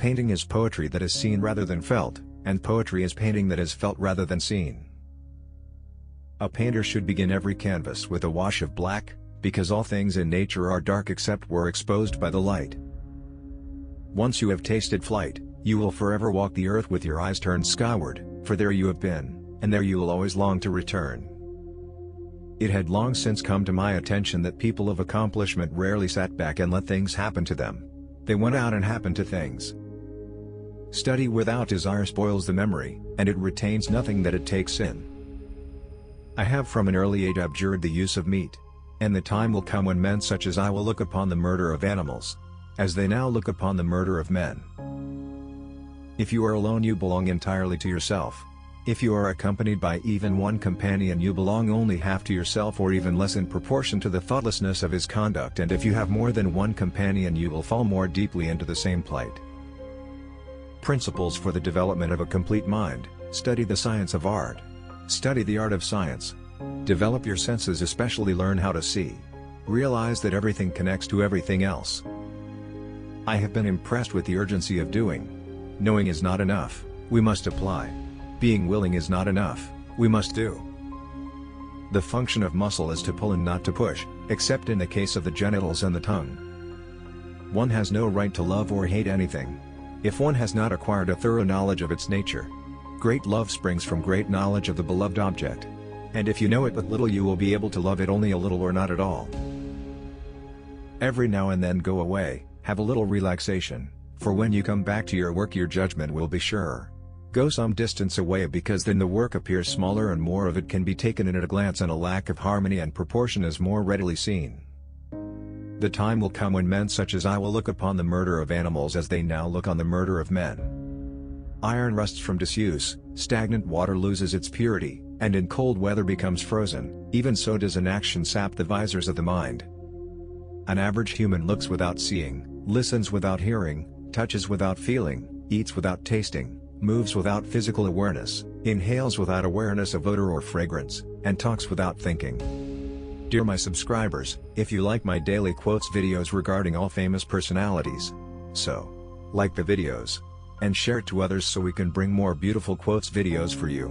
Painting is poetry that is seen rather than felt, and poetry is painting that is felt rather than seen. A painter should begin every canvas with a wash of black, because all things in nature are dark except where exposed by the light. Once you have tasted flight, you will forever walk the earth with your eyes turned skyward, for there you have been, and there you will always long to return. It had long since come to my attention that people of accomplishment rarely sat back and let things happen to them. They went out and happened to things. Study without desire spoils the memory, and it retains nothing that it takes in. I have from an early age abjured the use of meat, and the time will come when men such as I will look upon the murder of animals, as they now look upon the murder of men. If you are alone you belong entirely to yourself. If you are accompanied by even one companion you belong only half to yourself or even less in proportion to the thoughtlessness of his conduct, and if you have more than one companion you will fall more deeply into the same plight. Principles for the development of a complete mind: study the science of art. Study the art of science. Develop your senses, especially learn how to see. Realize that everything connects to everything else. I have been impressed with the urgency of doing. Knowing is not enough, we must apply. Being willing is not enough, we must do. The function of muscle is to pull and not to push, except in the case of the genitals and the tongue. One has no right to love or hate anything, if one has not acquired a thorough knowledge of its nature. Great love springs from great knowledge of the beloved object. And if you know it but little you will be able to love it only a little or not at all. Every now and then go away, have a little relaxation, for when you come back to your work your judgment will be surer. Go some distance away, because then the work appears smaller and more of it can be taken in at a glance, and a lack of harmony and proportion is more readily seen. The time will come when men such as I will look upon the murder of animals as they now look on the murder of men. Iron rusts from disuse, stagnant water loses its purity, and in cold weather becomes frozen, even so does inaction sap the visors of the mind. An average human looks without seeing, listens without hearing, touches without feeling, eats without tasting, moves without physical awareness, inhales without awareness of odor or fragrance, and talks without thinking. Dear my subscribers, if you like my daily quotes videos regarding all famous personalities, like the videos, and share it to others so we can bring more beautiful quotes videos for you.